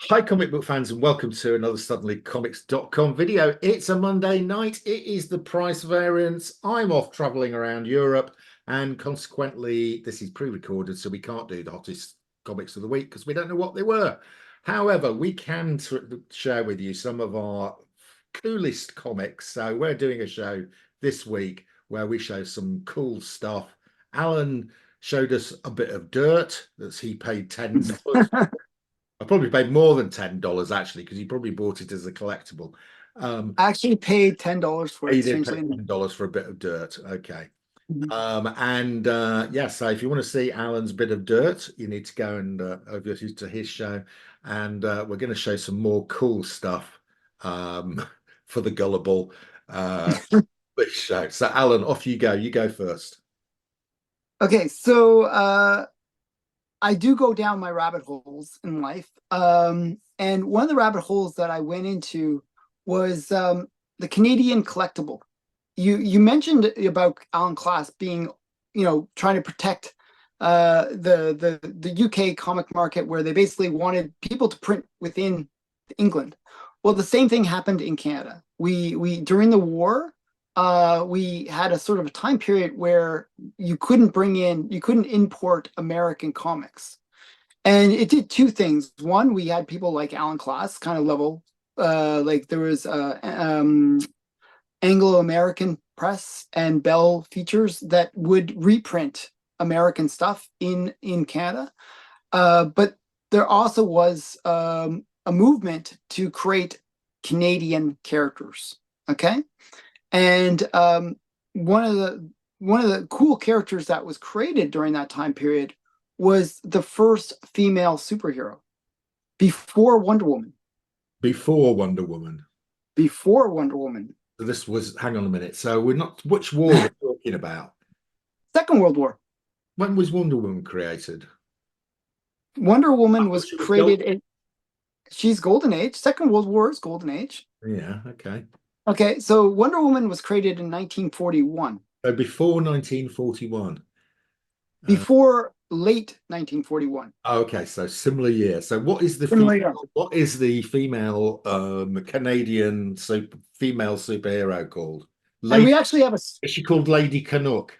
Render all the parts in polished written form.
Hi, comic book fans, and welcome to another suddenlycomics.com video. It's a Monday night. It is the price variance. I'm off traveling around Europe, and consequently, this is pre-recorded, so we can't do the hottest comics of the week because we don't know what they were. However, we can share with you some of our coolest comics. So we're doing a show this week where we show some cool stuff. Alan showed us a bit of dirt that he paid $10. I probably paid more than $10 actually, because he probably bought it as a collectible. I actually paid $10 for He it, did pay strangely enough. $10 for a bit of dirt. Okay. Mhm. Yeah, so if you want to see Alan's bit of dirt, you need to go and over to his show. And we're going to show some more cool stuff for the gullible this show. So Alan, off you go. You go first. Okay, so I do go down my rabbit holes in life. And one of the rabbit holes that I went into was the Canadian collectible. You mentioned about Alan Class being, trying to protect the UK comic market, where they basically wanted people to print within England. Well, the same thing happened in Canada. We during the war, we had a sort of a time period where you couldn't import American comics. And it did two things. One, we had people like Alan Class kind of level, like there was Anglo-American Press and Bell Features that would reprint American stuff in Canada. But there also was a movement to create Canadian characters. Okay, and one of the cool characters that was created during that time period was the first female superhero before Wonder Woman. Before Wonder Woman. Before Wonder Woman. So this was, hang on a minute. So we're not, which war we're talking about? Second World War. When was Wonder Woman created? Wonder I Woman thought was she was gold. created in she's Golden Age. Second World War is Golden Age. Yeah, okay. Okay, so Wonder Woman was created in 1941. So before 1941. Uh, Before late 1941. okay, so similar year. So Similar year. what is the female Canadian female superhero called? And Lady, we actually have a is she called Lady Canuck?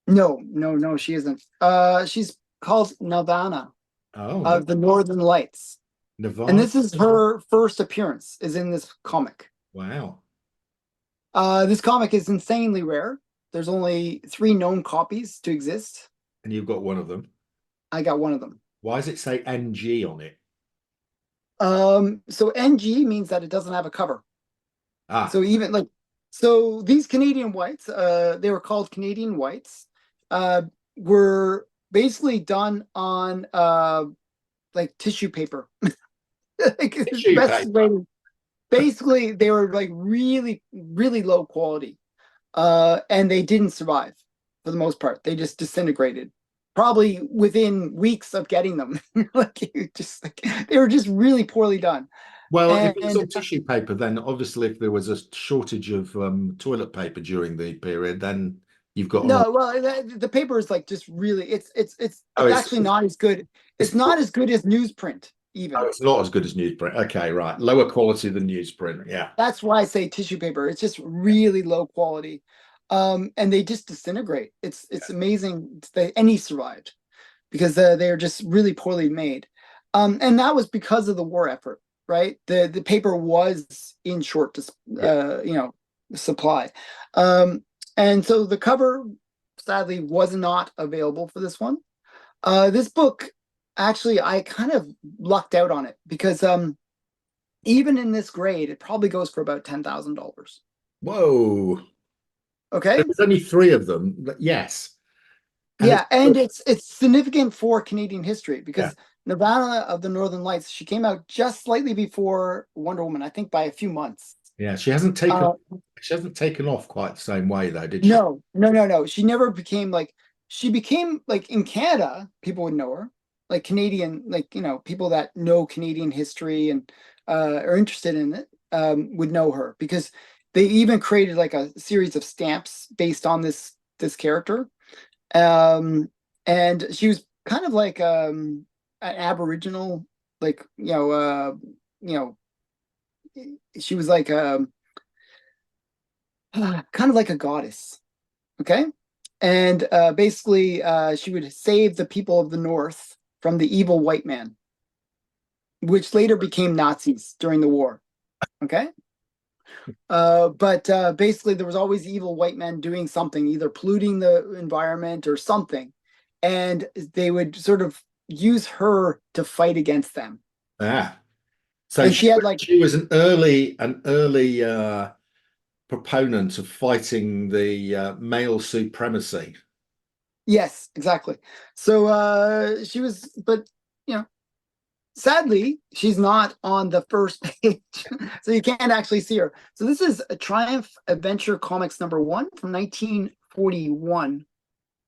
no, she isn't. She's called Nirvana Oh, no. of the Northern Lights. And Nirvana. this is her first appearance, is in this comic. Wow. This comic is insanely rare. There's only 3 known copies to exist. And you've got one of them. I got one of them. Why does it say NG on it? So NG means that it doesn't have a cover. Ah, So even like, so these Canadian whites, they were called Canadian whites, were basically done on like tissue paper. Like it's the tissue best way paper. basically they were like really, really low quality. And they didn't survive for the most part. They just disintegrated. Probably within weeks of getting them. Like you just like they were just really poorly done. Well, if it's And all tissue paper, then obviously if there was a shortage of toilet paper during the period, then you've got an. no, well, the paper is like just really Oh, it's actually not as good. It's it's not as good as newsprint oh, even. it's not as good as newsprint. Okay, right. Lower quality than newsprint. Yeah. That's why I say tissue paper. It's just really low quality. And they just disintegrate. It's amazing that any survived because they're just really poorly made. And that was because of the war effort, right? The paper was in short Yeah. supply. And so the cover sadly was not available for this one. This book, actually, I kind of lucked out on it because even in this grade, it probably goes for about $10,000. Whoa. Okay. There's only 3 of them. But yes. And it's Yeah, and it's significant for Canadian history yeah. because Nirvana of the Northern Lights, she came out just slightly before Wonder Woman, I think by a few months. Yeah. Uh, She hasn't taken off quite the same way though, did she? no, no, no, no. She never became like she became like in Canada, people would know her. Like Canadian, like people that know Canadian history and are interested in it would know her because they even created like a series of stamps based on this character. Um, and she was kind of like an Aboriginal like you know, she was like kind of like a goddess. Okay. And basically, she would save the people of the North from the evil white man, which later became Nazis during the war. Okay. But basically, there was always evil white men doing something, either polluting the environment or something. And they would sort of use her to fight against them. Ah, so And she had like, she was an early proponent of fighting the male supremacy. yes, exactly. So she was, but you know, sadly, she's not on the first page, so you can't actually see her. So this is a Triumph Adventure Comics #1 from 1941.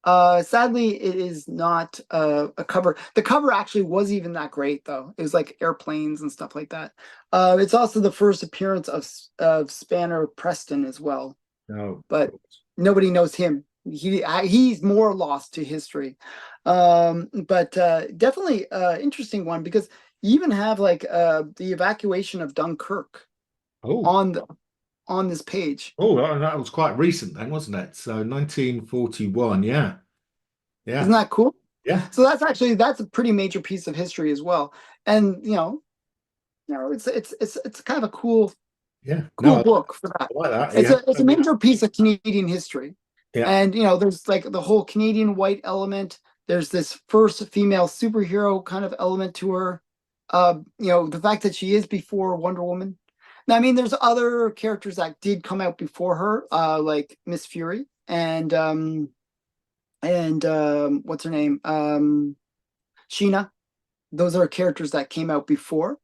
Sadly, it is not a cover. The cover actually was even that great, though. It was like airplanes and stuff like that. It's also the first appearance of Spanner Preston as well, Oh, but nobody knows him. He's more lost to history. But definitely interesting one because you even have like the evacuation of Dunkirk oh, on this page. oh, that was quite recent then, wasn't it? So 1941, yeah, Isn't yeah, that cool? yeah, So that's a pretty major piece of history as well. And it's kind of a yeah. cool No, book for I that. like that. It's Yeah, a major piece of Canadian history. yeah. And there's like the whole Canadian white element. There's this first female superhero kind of element to her. The fact that she is before Wonder Woman. Now, I mean, there's other characters that did come out before her, like Miss Fury and what's her name? Sheena. Those are characters that came out before.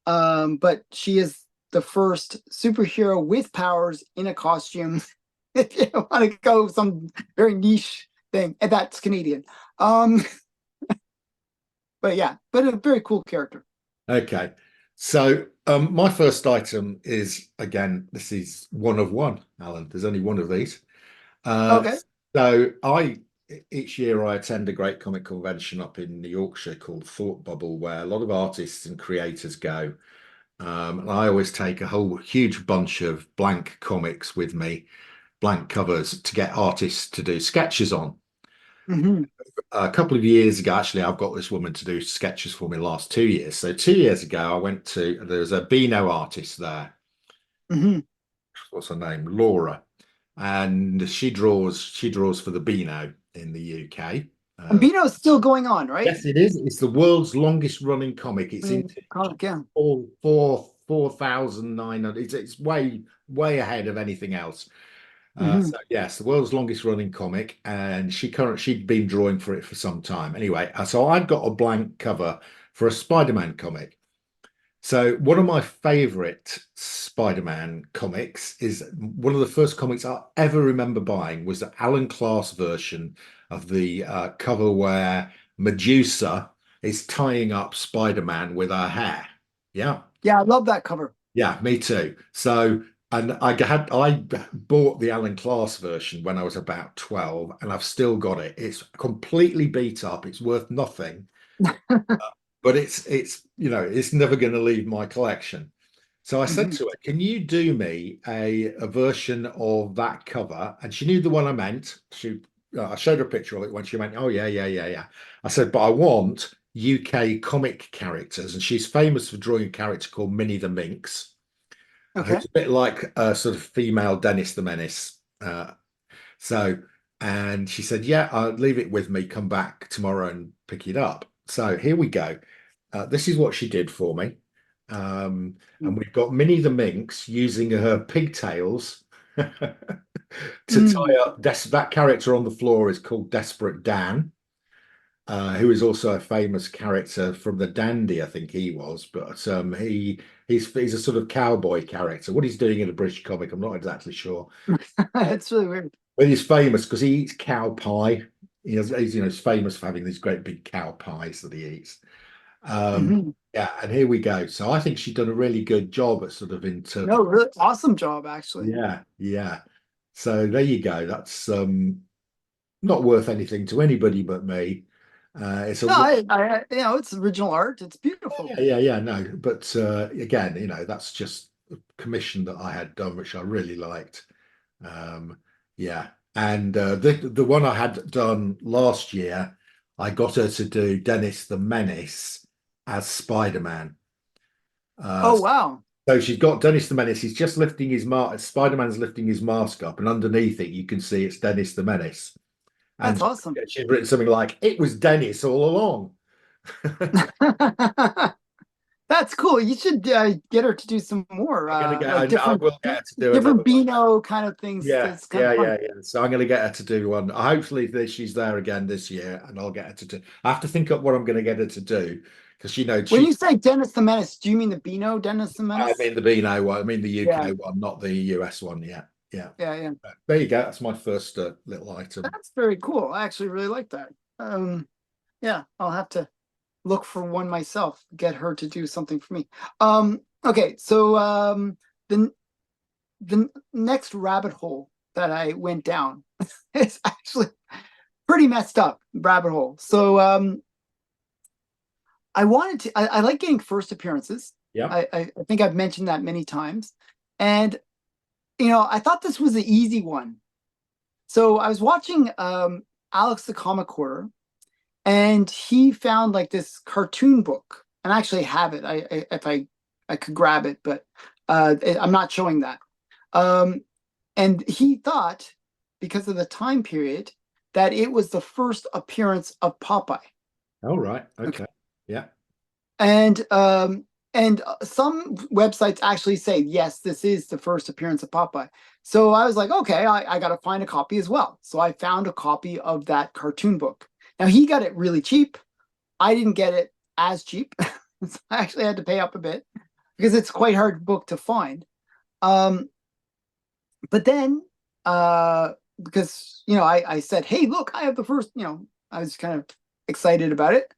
But she is the first superhero with powers in a costume. If you want to go some very niche thing, and that's Canadian. Um, but yeah, but a very cool character. Okay. So my first item is again, this is one of one, Alan. There's only one of these. Uh, Okay. so I each year I attend a great comic convention up in Yorkshire called Thought Bubble, where a lot of artists and creators go. And I always take a whole huge bunch of blank comics with me, blank covers to get artists to do sketches on. Hmm. A couple of years ago, actually, I've got this woman to do sketches for me the last 2 years. So 2 years ago, I went to there was a Beano artist there. Hmm. What's her name? Laura, and she draws for the Beano in the UK. And Beano's still going on, right? Yes, it is. It's the world's longest running comic. I It's mean, into comic, yeah. 4,900. It's way ahead of anything else. Hmm. So yes, the world's longest running comic, and she'd been drawing for it for some time. Anyway, so I'd got a blank cover for a Spider-Man comic. So one of my favorite Spider-Man comics is one of the first comics I ever remember buying was the Alan Class version of the cover where Medusa is tying up Spider-Man with her hair. Yeah. Yeah, I love that cover. Yeah, me too. So, and I bought the Alan Class version when I was about 12, and I've still got it. It's completely beat up. It's worth nothing, but it's never going to leave my collection. So I said Hmm. to her, "Can you do me a version of that cover?" And she knew the one I meant. I showed her a picture of it when she went, "Oh yeah, yeah, yeah, yeah." I said, "But I want UK comic characters," and she's famous for drawing a character called Minnie the Minx, Okay. who's a bit like a sort of female Dennis the Menace. So, and she said, "Yeah, I'll leave it with me. Come back tomorrow and pick it up." So here we go. This is what she did for me. And we've got Minnie the Minx using her pigtails to tie Mm. up. That character on the floor is called Desperate Dan, who is also a famous character from the Dandy, I think he was. But he's a sort of cowboy character. What he's doing in a British comic, I'm not exactly sure. It's really weird. But he's famous because he eats cow pie. He's famous for having these great big cow pies that he eats. Um, Hmm. yeah, and here we go. So I think she's done a really good job at sort of No, interpreting. really awesome job, actually. Yeah, yeah. So there you go. That's not worth anything to anybody but me. It's a No, it's original art. It's beautiful. yeah, no, but again, that's just a commission that I had done, which I really liked. Um, yeah, and the one I had done last year, I got her to do Dennis the Menace as Spider-Man. Oh, wow. So she's got Dennis the Menace. He's just lifting his mask. Spider-Man's lifting his mask up, and underneath it, you can see it's Dennis the Menace. That's And awesome. she'd written something like, "It was Dennis all along." That's cool. You should get her to do some more, I'm gonna get. like I will get her to do another different one. Beano kind of things. Yeah, That's kind of fun. yeah. So I'm going to get her to do one. Hopefully, she's there again this year, and I'll get her to do. I have to think up what I'm going to get her to do because When you say Dennis the Menace, do you mean the Beano Dennis the I Menace? mean the Beano one. I mean the Yeah, UK one, not the US one. Yeah, yeah. yeah. There you go. That's my first little item. That's very cool. I actually really like that. Yeah, I'll have to look for one myself, get her to do something for me. Okay, so the the next rabbit hole that I went down is actually pretty messed up rabbit hole. So I like getting first appearances. Yeah. I think I've mentioned that many times. And I thought this was an easy one. So I was watching Alex the Comic Quarter, and he found like this cartoon book, and I actually have it. If I could grab it, but I'm not showing that. And he thought, because of the time period, that it was the first appearance of Popeye. All right. Okay. Okay. Yeah. And some websites actually say, yes, this is the first appearance of Popeye. So I was like, okay, I got to find a copy as well. So I found a copy of that cartoon book. Now he got it really cheap. I didn't get it as cheap. So I actually had to pay up a bit because it's quite hard book to find. But then because I said, hey, look, I have the first, I was kind of excited about it.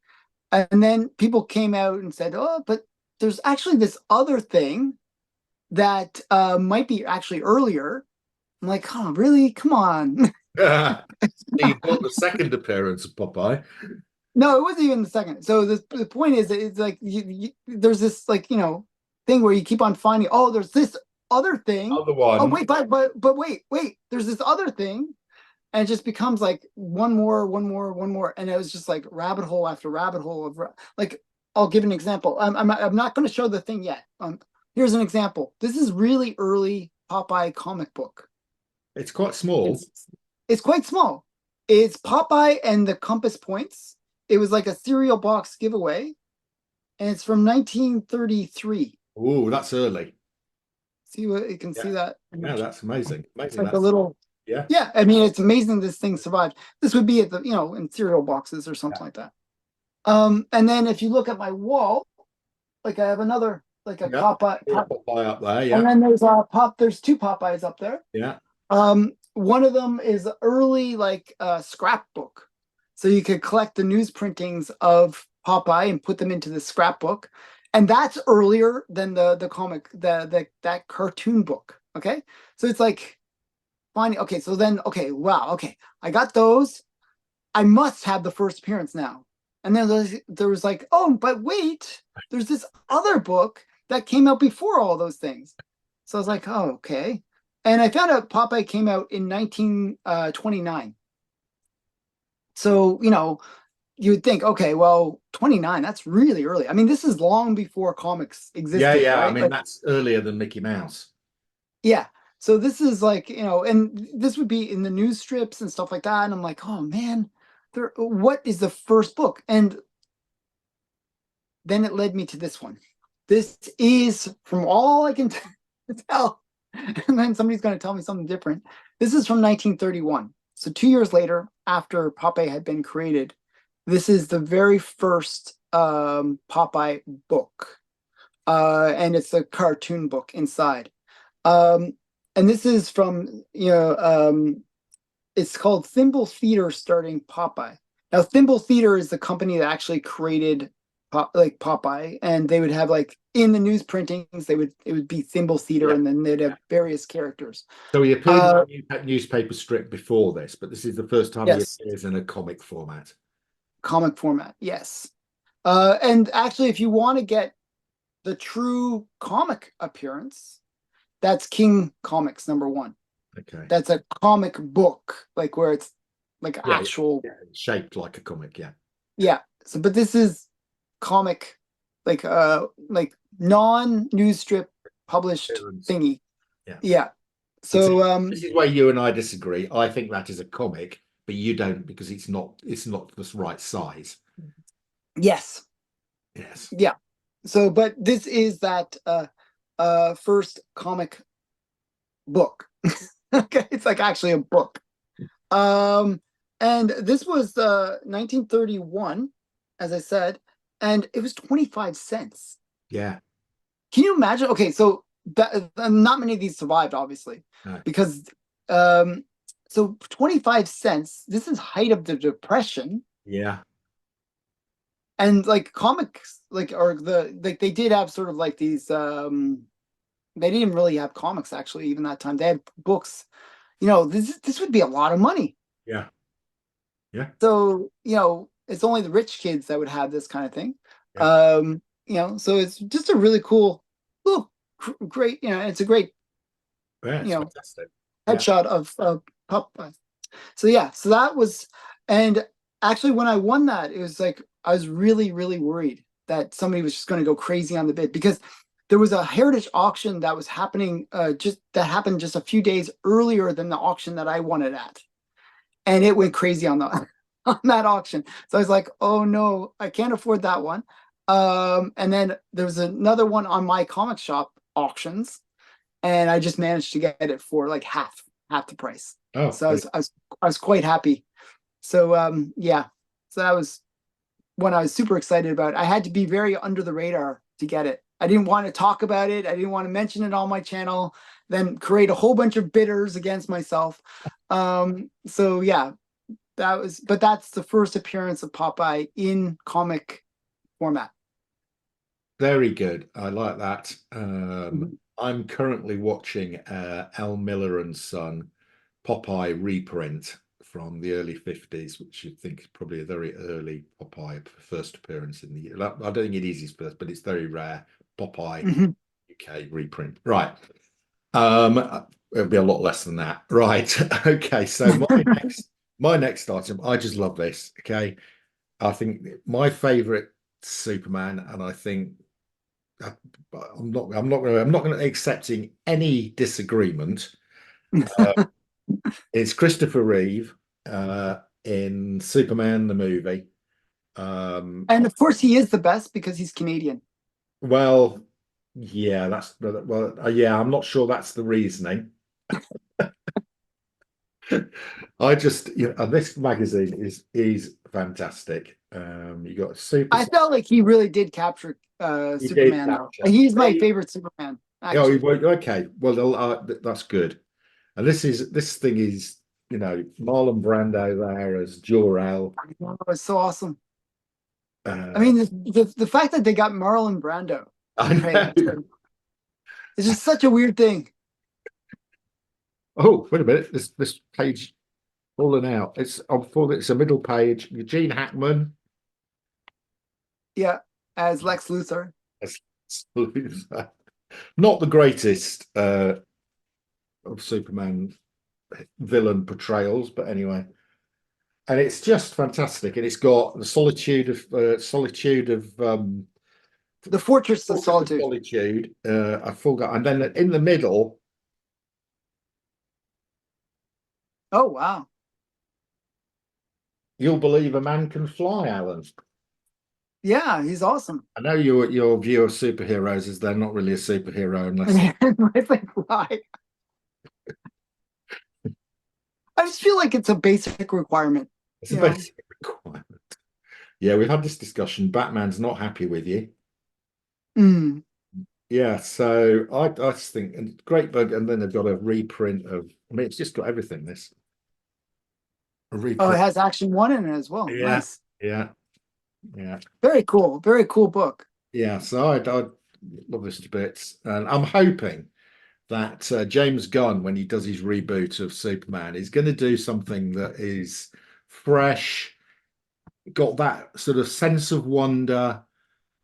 And then people came out and said, oh, but there's actually this other thing that might be actually earlier. I'm like, oh, really? Come on. You bought the second appearance of Popeye. No, it wasn't even the second. So the point is, it's like there's this like thing where you keep on finding. Oh, there's this other thing. Other Oh one. wait, but wait. There's this other thing, and it just becomes like one more, and it was just like rabbit hole after rabbit hole of like. I'll give an example. I'm not going to show the thing yet. Here's an example. This is really early Popeye comic book. It's quite small. It's quite small. It's Popeye and the Compass Points. It was like a cereal box giveaway, and it's from 1933. Oh, that's early. See what you can see that? Yeah, that's amazing. It's Amazing. like a little. Yeah. Yeah, I mean, it's amazing this thing survived. This would be at the in cereal boxes or something like that. And then if you look at my wall, like I have another like a Popeye, Popeye up there. Yeah. and then there's there's two Popeyes up there. Yeah. One of them is early like scrapbook, so you could collect the news printings of Popeye and put them into the scrapbook, and that's earlier than the comic that cartoon book. Okay, so it's like finding. Okay, so then wow, I got those. I must have the first appearance now. And then there was like, oh, but wait, there's this other book that came out before all those things. So I was like, oh, okay. And I found out Popeye came out in 1929. So, you would think, okay, well, 29, that's really early. I mean, this is long before comics existed. Yeah. Right? I mean, that's earlier than Mickey Mouse. Yeah. So this is like, and this would be in the news strips and stuff like that. And I'm like, oh, man. What is the first book? And then it led me to this one. This is, from all I can tell, and then somebody's going to tell me something different. This is from 1931. So 2 years later, after Popeye had been created, this is the very first Popeye book. And it's a cartoon book inside. And this is from, it's called Thimble Theater starting Popeye. Now, Thimble Theater is the company that actually created Popeye, and they would have like in the news printings, it would be Thimble Theater, and then they'd have various characters. So he appeared in a newspaper strip before this, but this is the first time Yes. he appears in a comic format. comic format. Yes. And actually, if you want to get the true comic appearance, that's King Comics #1. Okay. That's a comic book, like where it's like Yeah, actual. yeah, shaped like a comic. Yeah. Yeah. So, but this is comic, like non-news strip published Appearance. thingy. Yeah. Yeah. You see, So, this is where you and I disagree. I think that is a comic, but you don't because it's not the right size. yes. Yes. Yeah. So, but this is that first comic book. Okay, it's like actually a book. Um, and this was 1931, as I said, and it was 25 cents. Yeah. Can you imagine? Okay, so that not many of these survived, obviously, No. because um, so 25 cents. This is height of the Depression, Yeah. and like comics, like or the like they did have sort of like these. They didn't really have comics actually, even that time. They had books. This would be a lot of money. Yeah. Yeah. So, it's only the rich kids that would have this kind of thing. Yeah. So it's just a really cool, great, it's a great, Yeah. you It's know, fantastic. Yeah. headshot of Popeye. So yeah, so that was, and actually when I won that, it was like I was really, really worried that somebody was just going to go crazy on the bid because there was a heritage auction that was happening, that happened just a few days earlier than the auction that I won it at, and it went crazy on the on that auction. So I was like, oh no, I can't afford that one. And then there was another one on my comic shop auctions, and I just managed to get it for like half the price. Oh, So I was quite happy. So yeah, so that was one I was super excited about. I had to be very under the radar to get it. I didn't want to talk about it. I didn't want to mention it on my channel, then create a whole bunch of bidders against myself. So yeah, but that's the first appearance of Popeye in comic format. very good. I like that. Mhm. I'm currently watching Al Miller and Son Popeye reprint from the early 50s, which you think is probably a very early Popeye first appearance in the year. I don't think it is his first, but it's very rare. Popeye Mhm. UK reprint. Right. It'll be a lot less than that. Right. Okay. So my next item, I just love this. Okay. I think my favorite Superman, and I think I'm not going to accepting any disagreement. Uh, it's Christopher Reeve in Superman the movie. And of course, he is the best because he's Canadian. Well, yeah, yeah. I'm not sure that's the reasoning. I just, and this magazine is fantastic. You got super. I felt like he really did capture You did Superman, though. capture. He's my favorite Superman, Oh, actually. okay. Well, that's good. And this thing is, Marlon Brando there as Jor-El. It was so awesome. I Uh, mean, the fact that they got Marlon Brando I to pay know. it's just such a weird thing. Oh, wait a minute. This page fallen out. It's a middle page. Eugene Hackman Yeah, as Lex Luthor. as not the greatest of Superman villain portrayals, but anyway. And it's just fantastic. And it's got the The Fortress of Fortress of Solitude. Solitude. I forgot. And then in the middle, Oh, wow. you'll believe a man can fly, Alan. Yeah, he's awesome. I know your view of superheroes is they're not really a superhero unless If they fly. I just feel like it's a basic requirement. it's a basic requirement. Yeah, we've had this discussion. Batman's not happy with you. Mm. Yeah, so I just think and great book, and then they've got a reprint of. I mean, it's just got everything. This a Oh, it reprint. has Action 1 in it as well. Yeah, Nice. yeah, yeah, Very cool. Very cool book. yeah. So I love this to bits, and I'm hoping that James Gunn, when he does his reboot of Superman, is going to do something that is fresh, got that sort of sense of wonder,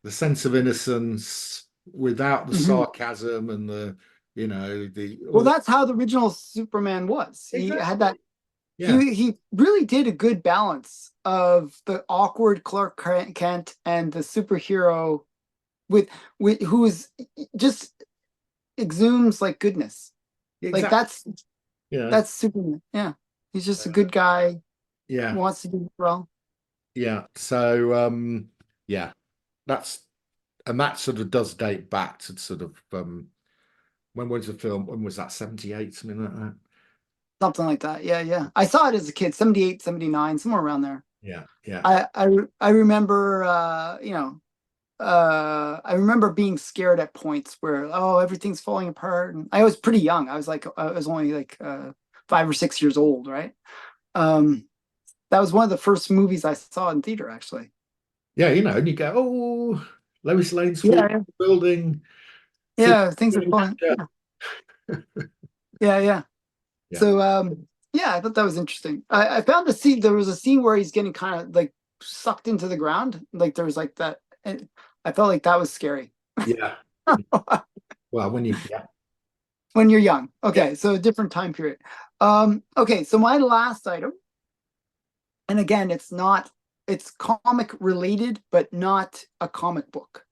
the sense of innocence without the Mhm. sarcasm and the, the Well, all that's how the original Superman was. He had exactly. that. Yeah, He really did a good balance of the awkward Clark Kent and the superhero with who is just exhumes like goodness. Like exactly. Yeah, that's Superman. Yeah, he's just a good guy. yeah, Wants to do well. yeah. So, yeah, that's and that sort of does date back to sort of when was the film? When was that? 78, something like that. Something like that. Yeah, yeah. I saw it as a kid, 78, 79, somewhere around there. Yeah, yeah, I remember I remember being scared at points where everything's falling apart. And I was pretty young. I was only like 5 or 6 years old, right? Um that was one of the first movies I saw in theater actually. yeah. And you go, oh, Lois Lane's Yeah, falling yeah. off the building. Yeah, things are Superman falling. catch Yeah, up. yeah, yeah. Yeah, So yeah, I thought that was interesting. I found the scene there was a scene where he's getting kind of like sucked into the ground. Like there was like that and I felt like that was scary. yeah. Well, when you, yeah, When you're young. yeah, Okay, so a different time period. Okay, so my last item, and again, it's comic related, but not a comic book.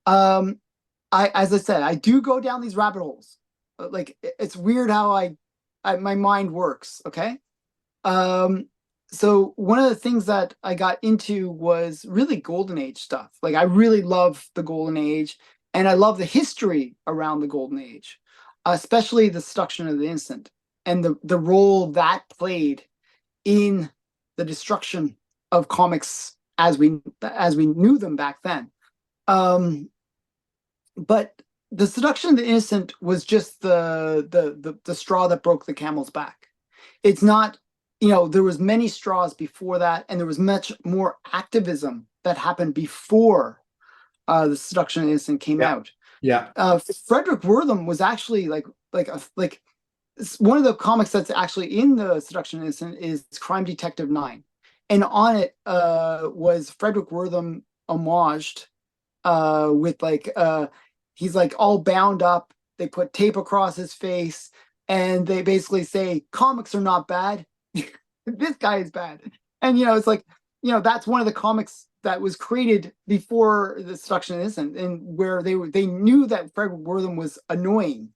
Um, as I said, I do go down these rabbit holes. Like it's weird how my mind works. Okay. Um, so one of the things that I got into was really golden age stuff. Like I really love the golden age and I love the history around the golden age, especially the seduction of the innocent and the role that played in the destruction of comics as we knew them back then. Um, but the seduction of the innocent was just the straw that broke the camel's back. It's not, there was many straws before that, and there was much more activism that happened before the seduction of the innocent came yeah, out. yeah. Frederick Wortham was actually like one of the comics that's actually in the seduction of the innocent is Crime Detective 9, and on it was Frederick Wortham homaged with he's like all bound up. They put tape across his face, and they basically say comics are not bad. This guy is bad, and it's like that's one of the comics that was created before the Seduction Innocent, and where they knew that Fred Wortham was annoying.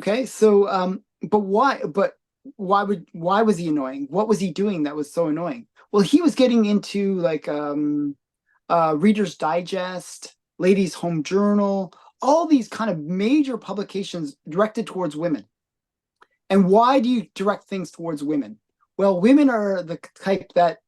Okay, so but why? But why was he annoying? What was he doing that was so annoying? Well, he was getting into Reader's Digest, Ladies' Home Journal, all these kind of major publications directed towards women. And why do you direct things towards women? Well, women are the type that,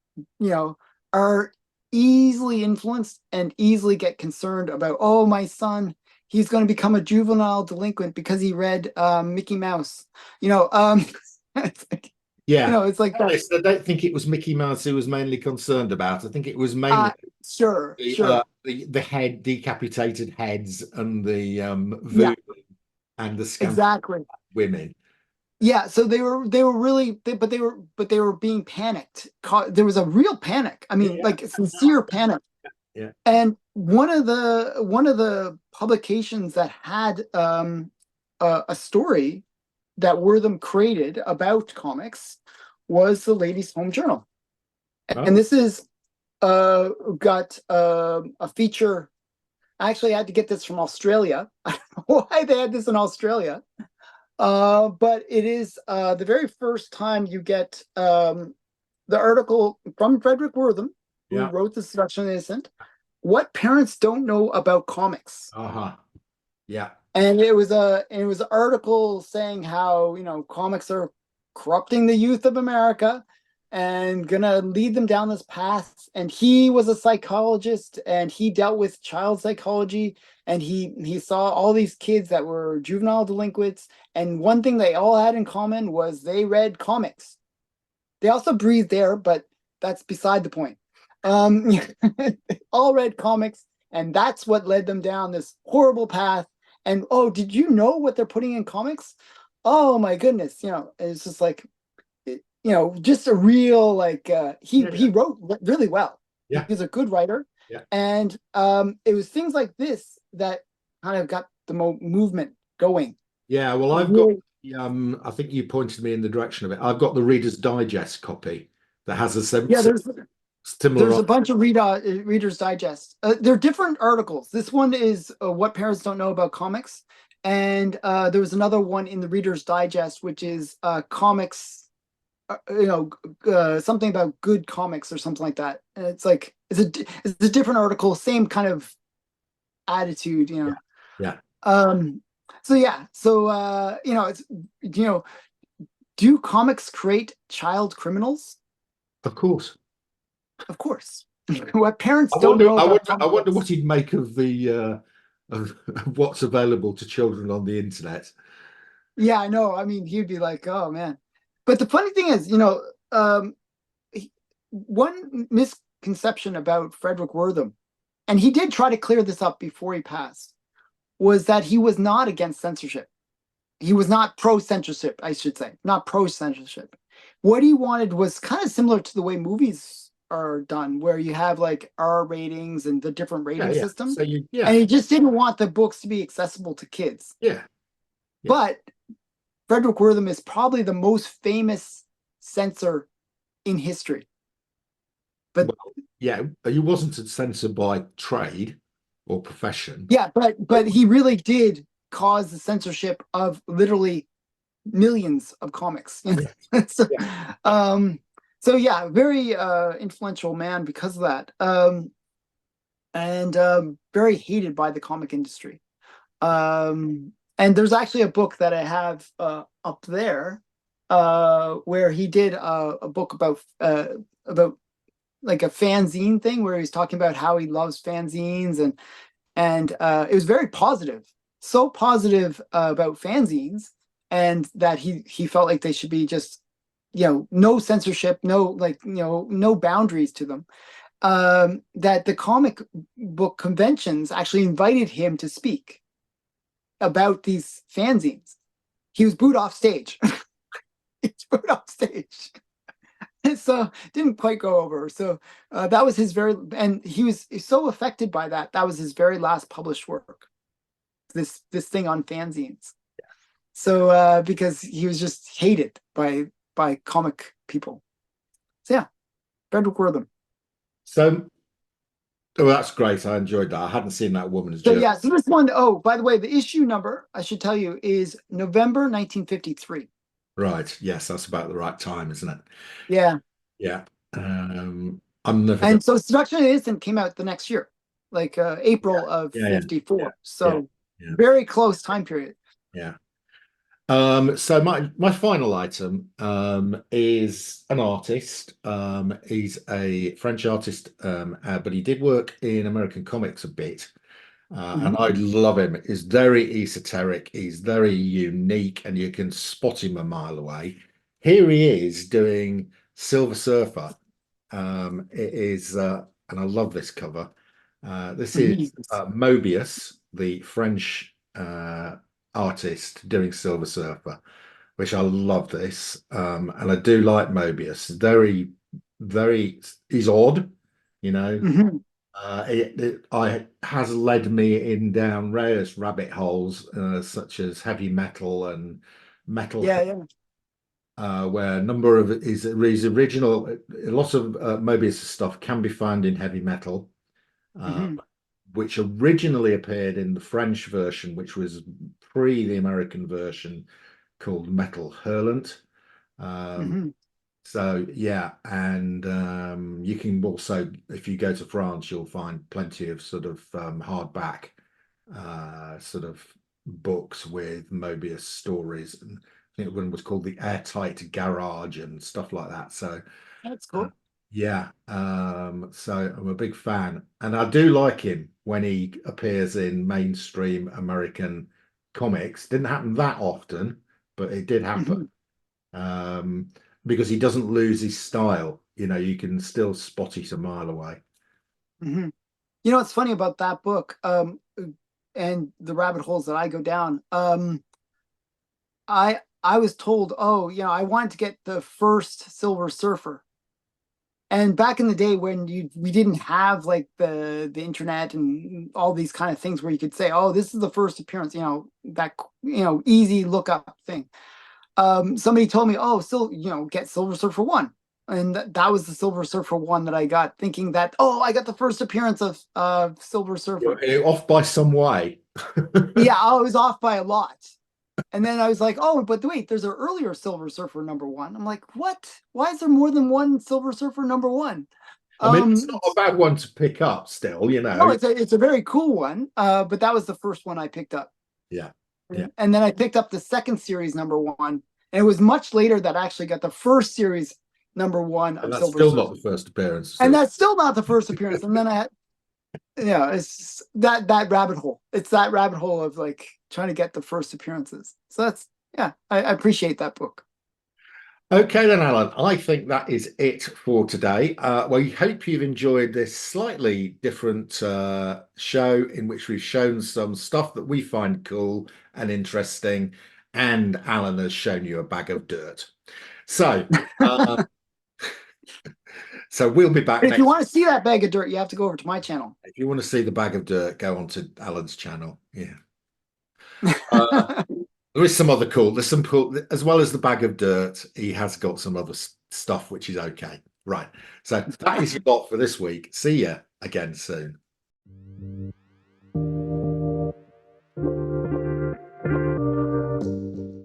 are easily influenced and easily get concerned about, oh, my son, he's going to become a juvenile delinquent because he read Mickey Mouse. It's like, Yeah. it's like that. I don't think it was Mickey Mouse who was mainly concerned about. I think it was Uh, mainly sure, sure. the head decapitated heads and the Yeah, voodoo and the scam exactly. women. Yeah, so they were really but they were being panicked. There was a real panic. I mean, Yeah, like sincere panic. yeah. And one of the publications that had a story that Wortham created about comics was the Ladies' Home Journal. And Oh, this is got a feature. I actually had to get this from Australia. I don't know why they had this in Australia. But it is the very first time you get the article from Frederick Wortham, who yeah. wrote The Seduction of the Innocent, What Parents Don't Know About Comics. Uh-huh. Yeah. And it was an article saying how, comics are corrupting the youth of America and gonna lead them down this path. And he was a psychologist and he dealt with child psychology, and he saw all these kids that were juvenile delinquents, and one thing they all had in common was they read comics. They also breathed air, but that's beside the point. They all read comics, and that's what led them down this horrible path. And oh, did you know what they're putting in comics? Oh my goodness, it's just like just a real like Yeah, he wrote really well. Yeah. He's a good writer, Yeah. and it was things like this that kind of got the movement going. Yeah. Well, It I've got, really, I think you pointed me in the direction of it. I've got the Reader's Digest copy that has a yeah. There's similar. a bunch of Reader's Digest. They're different articles. This one is what parents don't know about comics, and there was another one in the Reader's Digest, which is comics. Something about good comics or something like that. And it's like it's a different article, same kind of attitude, Yeah. Yeah. Um, so yeah, so it's do comics create child criminals? Of course. Of course. What parents I don't wonder, know I about wonder, I comic wonder books. what he'd make of the of what's available to children on the internet. Yeah, I know. I mean, he'd be like, oh man. But the funny thing is, one misconception about Frederick Wortham, and he did try to clear this up before he passed, was that he was not against censorship. He was not pro censorship, I should say, not pro censorship. What he wanted was kind of similar to the way movies are done, where you have like R ratings and the different Yeah, rating yeah. systems. So you, And yeah, he just didn't want the books to be accessible to kids. yeah, yeah. But Frederick Wortham is probably the most famous censor in history. But Well, yeah. He wasn't a censor by trade or profession. yeah, but he really did cause the censorship of literally millions of comics. Yeah, so, yeah. so yeah, very influential man because of that, and very hated by the comic industry. And there's actually a book that I have up there where he did a book about like a fanzine thing where he's talking about how he loves fanzines and it was very positive, so positive about fanzines, and that he felt like they should be just no censorship, no like no boundaries to them. That the comic book conventions actually invited him to speak about these fanzines. He was booed off stage. He's booed off stage. So didn't quite go over. So that was his and he was so affected by that. That was his very last published work. This thing on fanzines. So because he was just hated by comic people. So yeah, Frederick Wortham. So, oh, that's great. I enjoyed that. I hadn't seen that woman's So journey. yeah, so this one, oh, by the way, the issue number, I should tell you, is November 1953. Right. Yes, that's about the right time, isn't it? Yeah. Yeah. I'm never gonna. And so Seduction and Innocent came out the next year, like April of Yeah, yeah, yeah, 54. yeah, So yeah, very close time period. yeah. So my final item is an artist. He's a French artist, but he did work in American comics a bit. And Mhm. I love him. He's very esoteric. He's very unique, and you can spot him a mile away. Here he is doing Silver Surfer. It is, and I love this cover. This is Mhm. Mobius, the French artist, doing Silver Surfer, which I love this. And I do like Mobius. Very, very, he's odd, you know. Mhm. I has led me in down various rabbit holes, such as heavy metal and metal, Yeah, yeah. where a number of his original, a lot of Mobius stuff can be found in heavy metal, uh, Mhm. which originally appeared in the French version, which was pre the American version, called Metal Hurlant. Um, Mhm. so yeah, and you can also, if you go to France, you'll find plenty of sort of hardback sort of books with Mobius stories, and I think one was called The Airtight Garage and stuff like that. So That's uh, cool. yeah, so I'm a big fan, and I do like him when he appears in mainstream American comics. Didn't happen that often, but it did happen. Mhm. Um, because he doesn't lose his style. You know, you can still spot it a mile away. Mhm. You know what's funny about that book, and the rabbit holes that I go down. I was told, oh, I wanted to get the first Silver Surfer, And back in the day when we didn't have like the internet and all these kind of things where you could say, oh, this is the first appearance, that easy look up thing. Somebody told me, oh, still, get Silver Surfer 1. And that was the Silver Surfer 1 that I got, thinking that, oh, I got the first appearance of Silver Surfer. You're off by some way. Yeah, I was off by a lot. And then I was like, oh, but wait, there's an earlier Silver Surfer #1. I'm like, what? Why is there more than one Silver Surfer #1? I mean, it's not a bad one to pick up still, No, it's a very cool one. But that was the first one I picked up. Yeah. Yeah. And then I picked up the second series #1. And it was much later that I actually got the first series #1 And of that's Silver still Surfer. not the first appearance. And that's still not the first appearance. And then I had, it's that rabbit hole. It's that rabbit hole of like trying to get the first appearances. So that's, I appreciate that book. Okay then, Alan, I think that is it for today. We hope you've enjoyed this slightly different show in which we've shown some stuff that we find cool and interesting, and Alan has shown you a bag of dirt. So, so we'll be back If next. you want to see that bag of dirt, you have to go over to my channel. If you want to see the bag of dirt, go on to Alan's channel. Yeah. There is some other cool, there's some cool, as well as the bag of dirt, he has got some other stuff which is okay. Right. So that is your lot for this week. See you again soon.